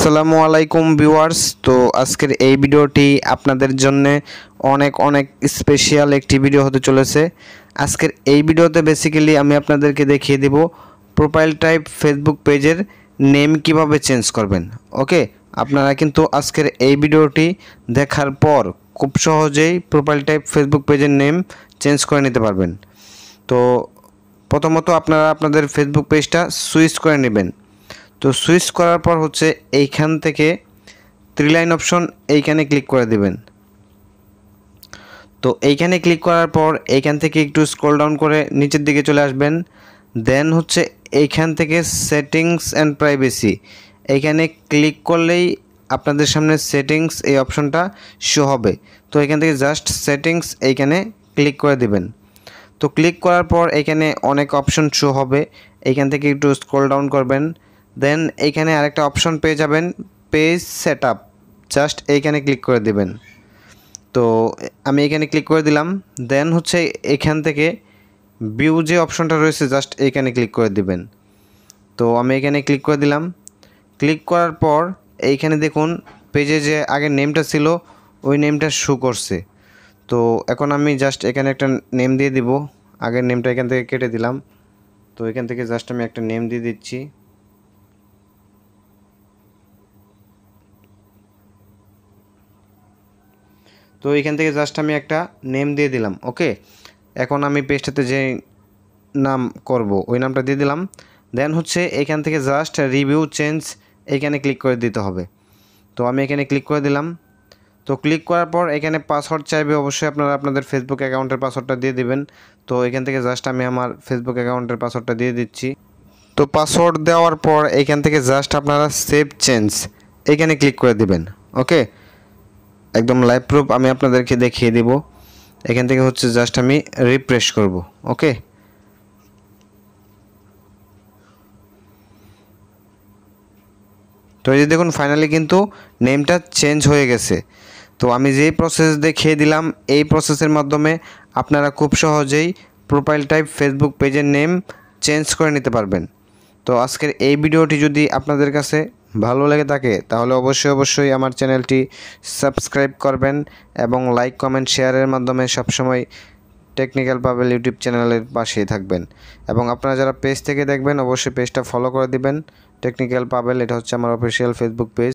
আসসালামু আলাইকুম ভিউয়ার্স। তো আজকের এই ভিডিওটি আপনাদের জন্য অনেক স্পেশাল একটি ভিডিও হতে চলেছে। আজকের এই ভিডিওতে বেসিক্যালি আমি আপনাদেরকে দেখিয়ে দেব প্রোফাইল টাইপ ফেসবুক পেজের নেম কিভাবে চেঞ্জ করবেন। ওকে, আপনারা কিন্তু আজকের এই ভিডিওটি দেখার পর খুব সহজেই প্রোফাইল টাইপ ফেসবুক পেজের নেম চেঞ্জ করে নিতে পারবেন। তো প্রথমত আপনারা আপনাদের ফেসবুক পেজটা সুইচ করে নেবেন। তো সুইচ করার পর হচ্ছে এইখান থেকে থ্রি লাইন অপশন এইখানে ক্লিক করে দিবেন। তো এইখানে ক্লিক করার পর এইখান থেকে একটু স্ক্রল ডাউন করে নিচের দিকে চলে আসবেন। দেন হচ্ছে এইখান থেকে সেটিংস অ্যান্ড প্রাইভেসি এইখানে ক্লিক করলেই আপনাদের সামনে সেটিংস এই অপশনটা শো হবে। তো এখান থেকে জাস্ট সেটিংস এইখানে ক্লিক করে দিবেন। তো ক্লিক করার পর এখানে অনেক অপশন শো হবে, এইখান থেকে একটু স্ক্রল ডাউন করবেন। দেন এইখানে আরেকটা অপশন পেয়ে যাবেন পেজ সেটআপ, জাস্ট এইখানে ক্লিক করে দিবেন। তো আমি এখানে ক্লিক করে দিলাম। দেন হচ্ছে এখান থেকে ভিউ যে অপশনটা রয়েছে জাস্ট এইখানে ক্লিক করে দিবেন। তো আমি এখানে ক্লিক করে দিলাম। ক্লিক করার পর এইখানে দেখুন পেজে যে আগে নেমটা ছিল ওই নেমটা শো করছে। তো এখন আমি জাস্ট এখানে একটা নেম দিয়ে দিব। আগের নেমটা এখান থেকে কেটে দিলাম। তো এখান থেকে জাস্ট আমি একটা নেম দিয়ে দিচ্ছি। তো এখান থেকে জাস্ট আমি একটা নেম দিয়ে দিলাম। ওকে, এখন আমি পেজটাতে যে নাম করব ওই নামটা দিয়ে দিলাম। দেন হচ্ছে এখান থেকে জাস্ট রিভিউ চেঞ্জ এখানে ক্লিক করে দিতে হবে। তো আমি এখানে ক্লিক করে দিলাম। তো ক্লিক করার পর এখানে পাসওয়ার্ড চাইবে, অবশ্যই আপনারা আপনাদের ফেসবুক অ্যাকাউন্টের পাসওয়ার্ডটা দিয়ে দিবেন। তো এখান থেকে জাস্ট আমি আমার ফেসবুক অ্যাকাউন্টের পাসওয়ার্ডটা দিয়ে দিচ্ছি। তো পাসওয়ার্ড দেওয়ার পর এখান থেকে জাস্ট আপনারা সেভ চেঞ্জ এখানে ক্লিক করে দিবেন। ওকে, একদম লাইভ প্রুফ আমি আপনাদেরকে দেখিয়ে দিব। এখান থেকে হচ্ছে জাস্ট আমি রিফ্রেশ করব। ওকে, তো এই যে দেখুন ফাইনালি কিন্তু নেমটা চেঞ্জ হয়ে গেছে। তো আমি যেই প্রসেস দেখিয়ে দিলাম এই প্রসেসের মাধ্যমে আপনারা খুব সহজেই প্রোফাইল টাইপ ফেসবুক পেজের নেম চেঞ্জ করে নিতে পারবেন। তো আজকের এই ভিডিওটি যদি আপনাদের কাছে ভালো লেগে থাকে তাহলে অবশ্যই আমার চ্যানেলটি সাবস্ক্রাইব করবেন এবং লাইক কমেন্ট শেয়ারের মাধ্যমে সবসময় টেকনিক্যাল পাবেল ইউটিউব চ্যানেলের পাশেই থাকবেন। এবং আপনারা যারা পেজ থেকে দেখবেন অবশ্যই পেজটা ফলো করে দিবেন। টেকনিক্যাল পাবেল, এটা হচ্ছে আমার অফিসিয়াল ফেসবুক পেজ।